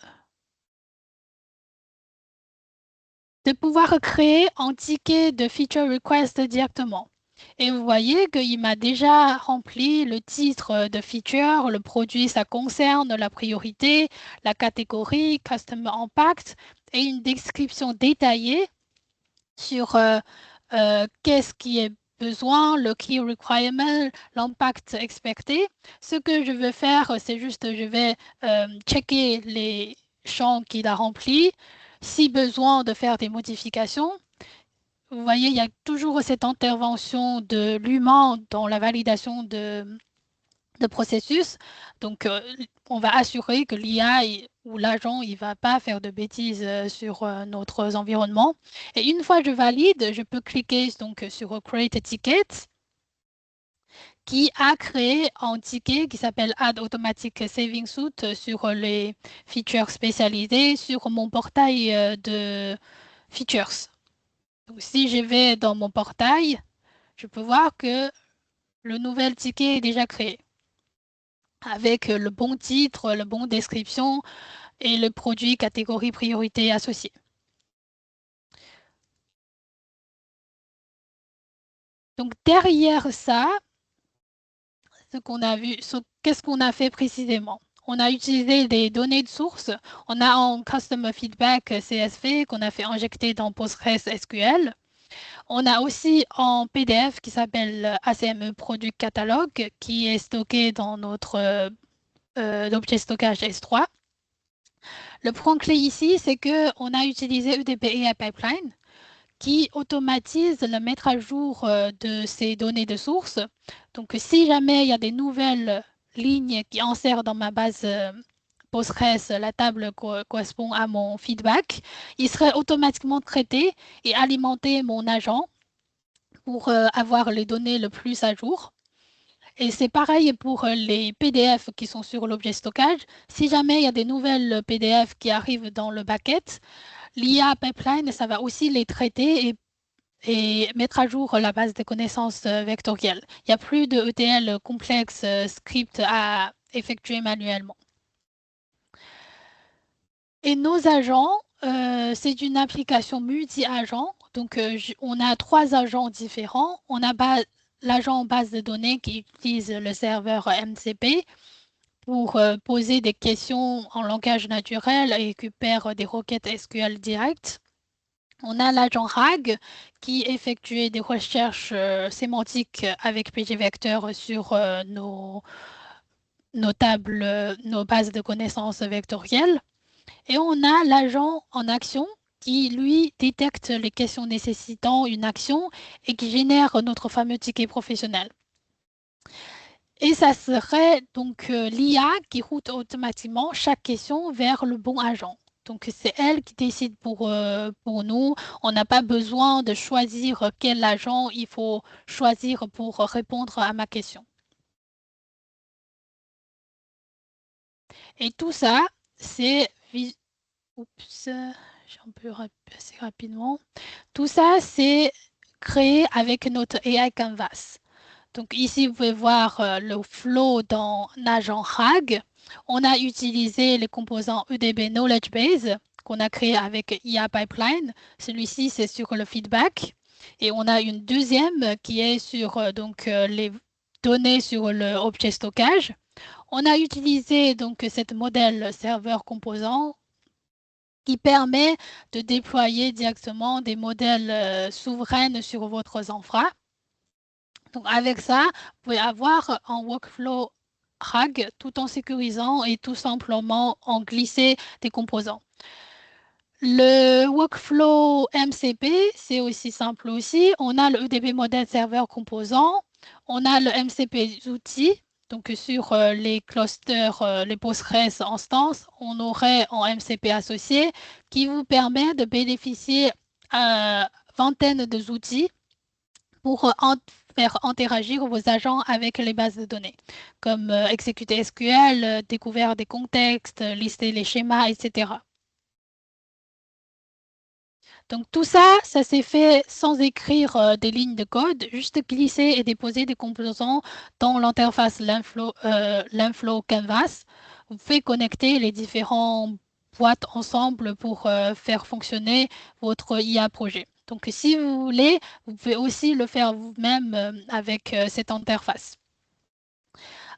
de pouvoir créer un ticket de feature request directement. Et vous voyez qu'il m'a déjà rempli le titre de feature, le produit, ça concerne la priorité, la catégorie, Customer Impact et une description détaillée sur qu'est-ce qui est besoin, le key requirement, l'impact expecté. Ce que je veux faire, c'est juste, je vais checker les champs qu'il a remplis, si besoin de faire des modifications. Vous voyez, il y a toujours cette intervention de l'humain dans la validation de processus. Donc, on va assurer que l'IA ou l'agent, il ne va pas faire de bêtises sur notre environnement. Et une fois que je valide, je peux cliquer donc, sur Create a Ticket, qui a créé un ticket qui s'appelle Add Automatic Saving Suite sur les features spécialisées sur mon portail de features. Donc, si je vais dans mon portail, je peux voir que le nouvel ticket est déjà créé avec le bon titre, la bonne description et le produit catégorie priorité associé. Donc derrière ça, ce qu'on a vu, qu'est-ce qu'on a fait précisément? On a utilisé des données de source. On a un Customer Feedback CSV qu'on a fait injecter dans PostgreSQL. On a aussi un PDF qui s'appelle ACME Product Catalogue qui est stocké dans notre l'objet stockage S3. Le point clé ici, c'est qu'on a utilisé EDP AI Pipeline qui automatise le mettre à jour de ces données de source. Donc, si jamais il y a des nouvelles lignes qui insèrent dans ma base Postgres, la table correspond à mon feedback, il serait automatiquement traité et alimenté mon agent pour avoir les données le plus à jour. Et c'est pareil pour les PDF qui sont sur l'objet stockage. Si jamais il y a des nouvelles PDF qui arrivent dans le bucket, l'IA Pipeline, ça va aussi les traiter et mettre à jour la base de connaissances vectorielles. Il n'y a plus de ETL complexe script à effectuer manuellement. Et nos agents, c'est une application multi-agents. Donc, on a 3 agents différents. On a l'agent base de données qui utilise le serveur MCP pour poser des questions en langage naturel et récupère des requêtes SQL directes. On a l'agent RAG qui effectue des recherches sémantiques avec pgvector sur nos tables, nos bases de connaissances vectorielles. Et on a l'agent en action qui, lui, détecte les questions nécessitant une action et qui génère notre fameux ticket professionnel. Et ça serait donc l'IA qui route automatiquement chaque question vers le bon agent. Donc, c'est elle qui décide pour nous. On n'a pas besoin de choisir quel agent il faut choisir pour répondre à ma question. Et tout ça, c'est... Oups, j'ai un peu passé rapidement. Tout ça, c'est créé avec notre AI Canvas. Donc ici, vous pouvez voir le flow dans l'agent RAG. On a utilisé les composants EDB Knowledge Base qu'on a créé avec IA Pipeline. Celui-ci, c'est sur le feedback. Et on a une deuxième qui est sur les données sur le objet stockage. On a utilisé donc cet modèle serveur composant qui permet de déployer directement des modèles souverains sur votre infra. Donc avec ça, vous pouvez avoir un workflow RAG tout en sécurisant et tout simplement en glisser des composants. Le workflow MCP, c'est aussi simple aussi. On a le EDB modèle serveur composant, on a le MCP outils. Donc sur les clusters, les Postgres instances, on aurait un MCP associé qui vous permet de bénéficier vingtaine d'outils pour faire interagir vos agents avec les bases de données, comme exécuter SQL, découvrir des contextes, lister les schémas, etc. Donc tout ça, ça s'est fait sans écrire des lignes de code, juste glisser et déposer des composants dans l'interface Linflow Canvas. Vous pouvez connecter les différentes boîtes ensemble pour faire fonctionner votre IA projet. Donc si vous voulez, vous pouvez aussi le faire vous-même avec cette interface.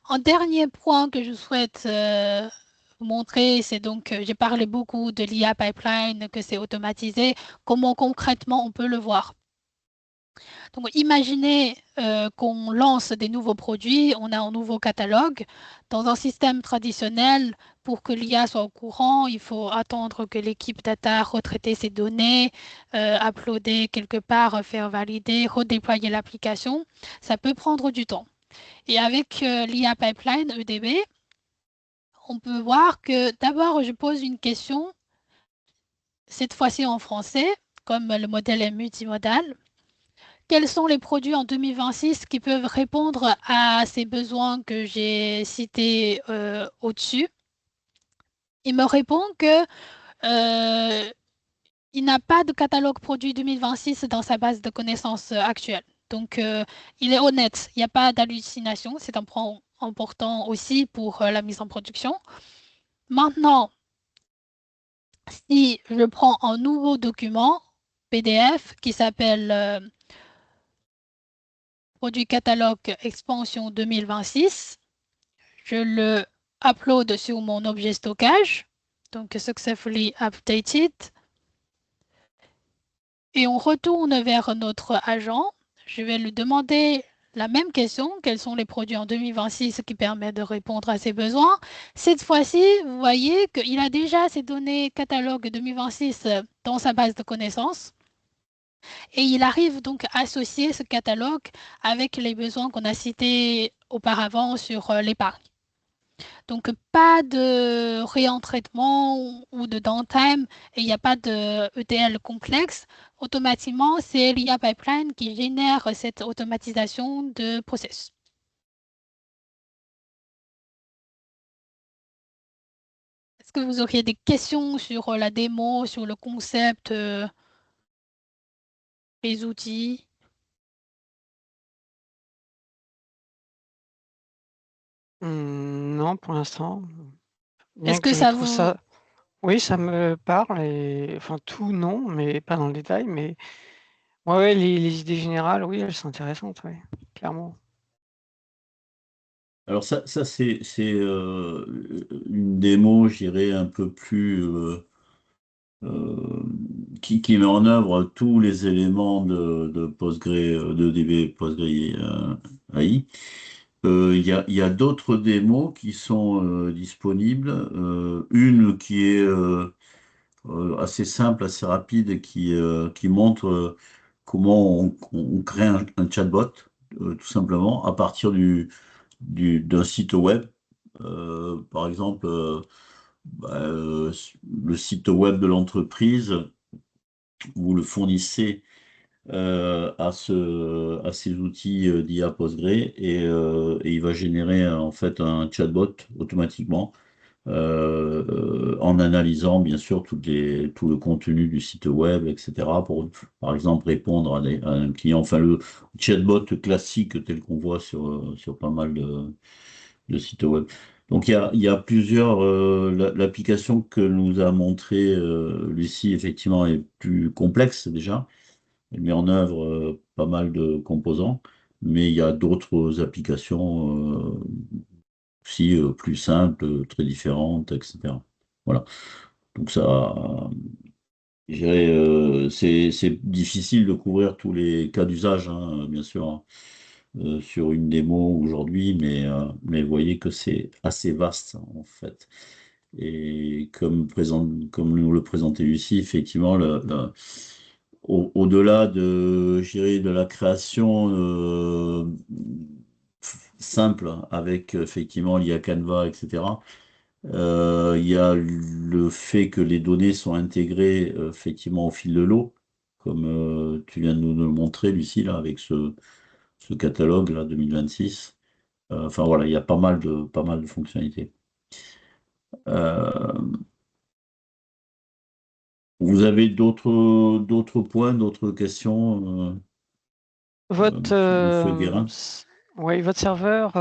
Un dernier point que je souhaite montrer, c'est donc, j'ai parlé beaucoup de l'IA pipeline, que c'est automatisé. Comment concrètement on peut le voir? Donc, imaginez qu'on lance des nouveaux produits, on a un nouveau catalogue. Dans un système traditionnel, pour que l'IA soit au courant, il faut attendre que l'équipe data retraite ces données, uploader quelque part, faire valider, redéployer l'application. Ça peut prendre du temps. Et avec l'IA Pipeline EDB, on peut voir que d'abord, je pose une question, cette fois-ci en français, comme le modèle est multimodal. Quels sont les produits en 2026 qui peuvent répondre à ces besoins que j'ai cités au-dessus? Il me répond que il n'a pas de catalogue produit 2026 dans sa base de connaissances actuelle. Donc, il est honnête, il n'y a pas d'hallucination. C'est un point important aussi pour la mise en production. Maintenant, si je prends un nouveau document PDF qui s'appelle produit catalogue expansion 2026, je le upload sur mon objet stockage, donc successfully updated, et on retourne vers notre agent. Je vais lui demander la même question, quels sont les produits en 2026 qui permettent de répondre à ses besoins. Cette fois-ci, vous voyez qu'il a déjà ces données catalogue 2026 dans sa base de connaissances. Et il arrive donc à associer ce catalogue avec les besoins qu'on a cités auparavant sur l'épargne. Donc, pas de réentraînement ou de downtime et il n'y a pas de ETL complexe. Automatiquement, c'est l'IA Pipeline qui génère cette automatisation de process. Est-ce que vous auriez des questions sur la démo, sur le concept, les outils? Non, pour l'instant. Bien Est-ce que que je ça trouve vous... ça... Oui, ça me parle, et... enfin tout non, mais pas dans le détail, mais ouais, les idées générales, oui, elles sont intéressantes, oui, clairement. Alors ça c'est une démo, je dirais, un peu plus euh, qui met en œuvre tous les éléments de Postgre, de DB Postgre AI. Il y a d'autres démos qui sont disponibles. Une qui est assez simple, assez rapide, qui montre comment on crée un chatbot, tout simplement, à partir d'un site web. Par exemple, le site web de l'entreprise, vous le fournissez à ces outils d'IA Postgre et il va générer en fait un chatbot automatiquement en analysant bien sûr tout le contenu du site web, etc. pour par exemple répondre à un client, enfin le chatbot classique tel qu'on voit sur pas mal de sites web. Donc il y a plusieurs, l'application que nous a montré Lucie effectivement est plus complexe déjà. Elle met en œuvre pas mal de composants, mais il y a d'autres applications aussi plus simples, très différentes, etc. Voilà. Donc ça, je dirais, c'est difficile de couvrir tous les cas d'usage, hein, bien sûr, hein, sur une démo aujourd'hui, mais vous voyez que c'est assez vaste, en fait. Et comme nous le présentait Lucie, effectivement, au-delà de, je dirais, de la création simple avec effectivement l'IA Canva, etc. Il y a le fait que les données sont intégrées effectivement au fil de l'eau, comme tu viens de nous le montrer, Lucie, là, avec ce catalogue là 2026. Enfin voilà, il y a pas mal de fonctionnalités. Euh, Vous avez d'autres points, d'autres questions, Votre, Monsieur Guérin? ouais, votre serveur,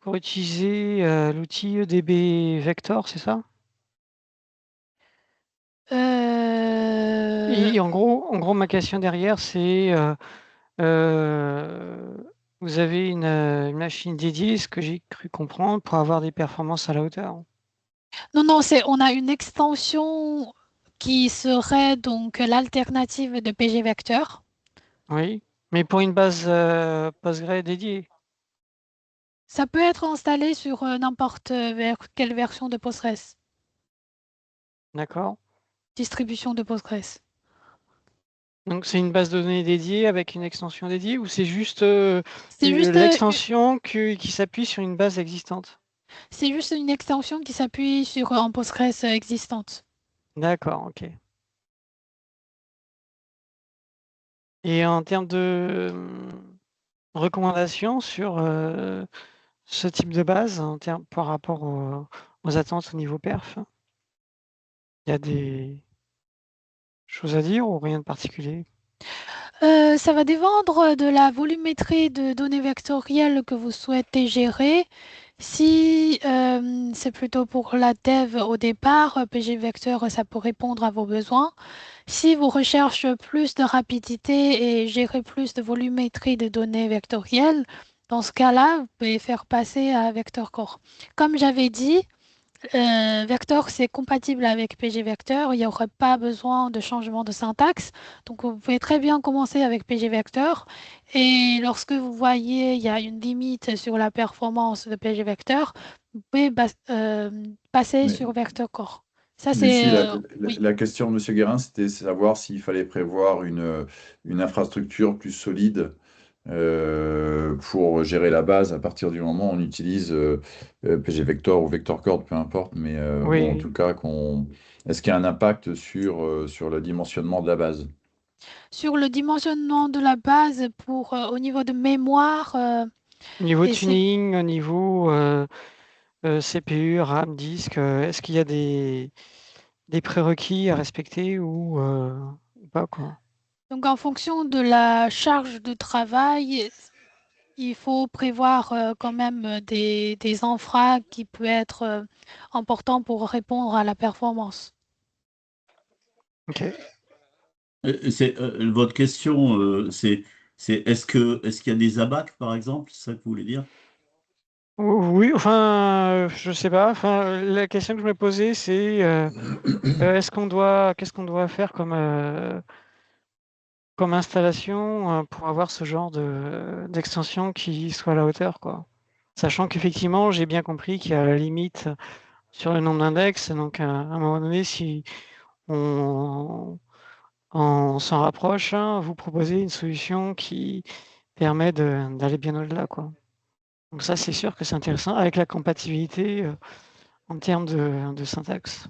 pour utiliser l'outil EDB Vector, c'est ça? Et en gros, ma question derrière, c'est vous avez une machine dédiée, ce que j'ai cru comprendre, pour avoir des performances à la hauteur. Non, non, on a une extension qui serait donc l'alternative de PG Vector. Oui, mais pour une base Postgre dédiée. Ça peut être installé sur n'importe quelle version de Postgres, D'accord. distribution de Postgres. Donc c'est une base de données dédiée avec une extension dédiée ou c'est juste C'est juste, l'extension qui s'appuie sur une base existante? c'est juste une extension qui s'appuie sur un Postgres existante. D'accord, ok. Et en termes de recommandations sur ce type de base, par rapport aux attentes au niveau perf, il y a des choses à dire ou rien de particulier? Ça va dépendre de la volumétrie de données vectorielles que vous souhaitez gérer. Si c'est plutôt pour la dev au départ, PG Vector, ça peut répondre à vos besoins. Si vous recherchez plus de rapidité et gérer plus de volumétrie de données vectorielles, dans ce cas-là, vous pouvez faire passer à Vector Core. Comme j'avais dit, Vector, c'est compatible avec PG Vector. Il n'y aurait pas besoin de changement de syntaxe. Donc, vous pouvez très bien commencer avec PG Vector. Et lorsque vous voyez il y a une limite sur la performance de PG Vector, vous pouvez passer Mais sur Vector Core. Ça, c'est... Lucie, oui. la question de M. Guérin, c'était savoir s'il fallait prévoir une infrastructure plus solide pour gérer la base à partir du moment où on utilise PG Vector ou Vector Core, peu importe, mais bon, en Oui, tout cas, est-ce qu'il y a un impact sur le dimensionnement de la base? Sur le dimensionnement de la base au niveau de mémoire, au niveau et c'est tuning, au niveau CPU, RAM, disque, est-ce qu'il y a des prérequis à respecter ou pas, quoi? donc en fonction de la charge de travail, il faut prévoir quand même des infras qui peuvent être importants pour répondre à la performance. Ok. Votre question, est-ce qu'il y a des abacs, par exemple? C'est ça que vous voulez dire? Oui, enfin, je sais pas. Enfin, la question que je me posais, c'est qu'est-ce qu'on doit faire comme installation pour avoir ce genre d'extension qui soit à la hauteur, quoi. Sachant qu'effectivement, j'ai bien compris qu'il y a la limite sur le nombre d'index. Donc, à un moment donné, si on s'en rapproche, hein, vous proposez une solution qui permet d'aller bien au-delà, quoi. Donc ça, c'est sûr que c'est intéressant avec la compatibilité en termes de syntaxe.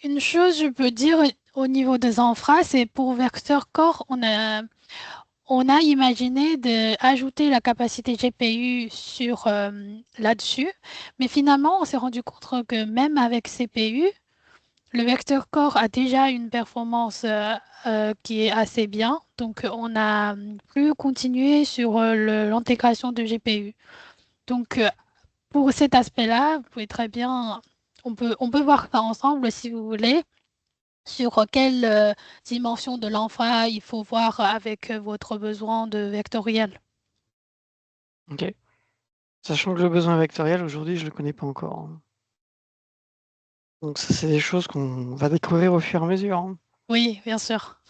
Une chose, je peux dire au niveau des infras, c'est pour Vector Core, on a imaginé d'ajouter la capacité GPU sur là-dessus, mais finalement, on s'est rendu compte que même avec CPU, le Vector Core a déjà une performance qui est assez bien, donc on a pu continuer sur l'intégration de GPU. Donc pour cet aspect-là, vous pouvez très bien, on peut voir ça ensemble si vous voulez, sur quelle dimension de l'infra il faut voir avec votre besoin de vectoriel. Ok. Sachant que le besoin vectoriel, aujourd'hui, je ne le connais pas encore, hein. Donc ça, c'est des choses qu'on va découvrir au fur et à mesure, hein. Oui, bien sûr.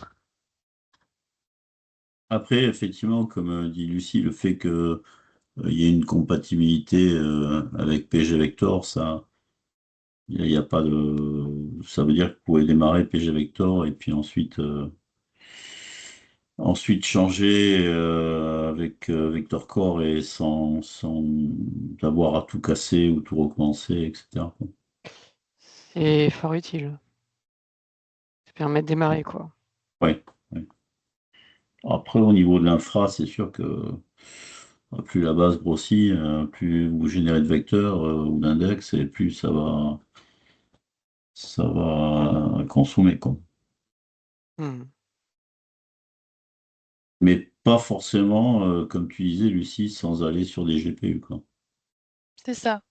Après, effectivement, comme dit Lucie, le fait que il y ait une compatibilité avec PG Vector, ça, il y a pas de, ça veut dire que vous pouvez démarrer PG Vector et puis ensuite changer avec Vector Core et sans avoir à tout casser ou tout recommencer, etc. C'est fort utile. Ça permet de démarrer, quoi. Ouais, ouais. Après, au niveau de l'infra, c'est sûr que plus la base grossit, plus vous générez de vecteurs ou d'index, et plus ça va consommer, quoi. Hmm. Mais pas forcément, comme tu disais, Lucie, sans aller sur des GPU, quoi. C'est ça.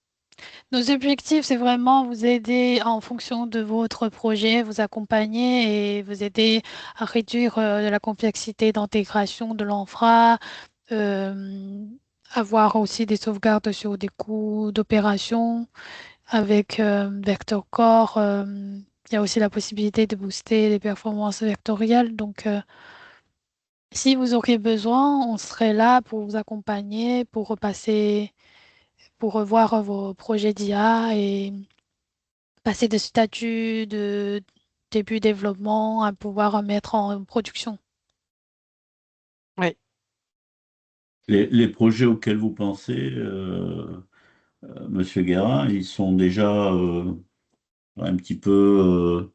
Nos objectifs, c'est vraiment vous aider en fonction de votre projet, vous accompagner et vous aider à réduire la complexité d'intégration de l'infra, euh, avoir aussi des sauvegardes sur des coûts d'opération avec Vector Core. Il y a aussi la possibilité de booster les performances vectorielles. Donc, Si vous auriez besoin, on serait là pour vous accompagner, pour repasser, pour revoir vos projets d'IA et passer de statut de début développement à pouvoir mettre en production. Oui. Les projets auxquels vous pensez, Monsieur Guérin, ils sont déjà un petit peu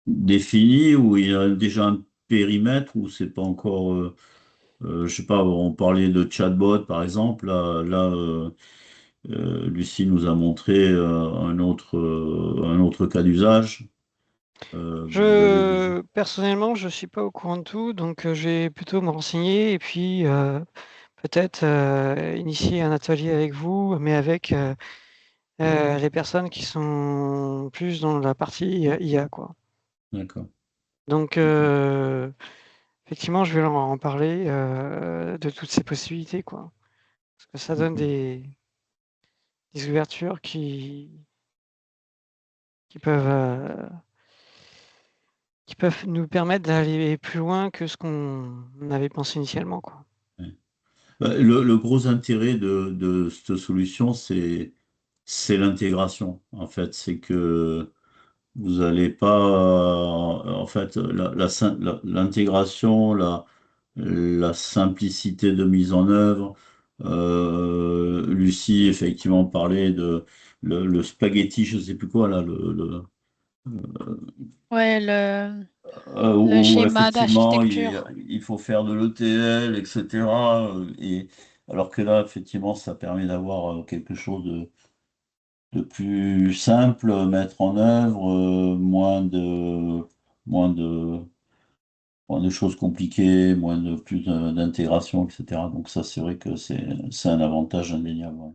définis, ou il y a déjà un périmètre, ou c'est pas encore, je sais pas, on parlait de chatbot par exemple, Lucie nous a montré un autre cas d'usage. Vous avez déjà. Personnellement, je suis pas au courant de tout, donc je vais plutôt me renseigner et puis peut-être initier un atelier avec vous, mais avec les personnes qui sont plus dans la partie IA, quoi. D'accord. Donc Ok. effectivement, je vais leur en parler de toutes ces possibilités, quoi. Parce que ça donne Ok. des ouvertures qui peuvent euh, qui peuvent nous permettre d'aller plus loin que ce qu'on avait pensé initialement, quoi. Ouais. Bah, le gros intérêt de cette solution, c'est l'intégration. En fait, c'est que vous n'allez pas, en fait, l'intégration, la simplicité de mise en œuvre. Lucie, effectivement, parlait de le spaghetti, je sais plus quoi, là, Ouais, le où schéma effectivement d'architecture. il faut faire de l'ETL, etc. Et alors que là, effectivement, ça permet d'avoir quelque chose de plus simple, mettre en œuvre, moins de, moins de choses compliquées, plus d'intégration, etc. Donc ça, c'est vrai que c'est un avantage indéniable. Ouais.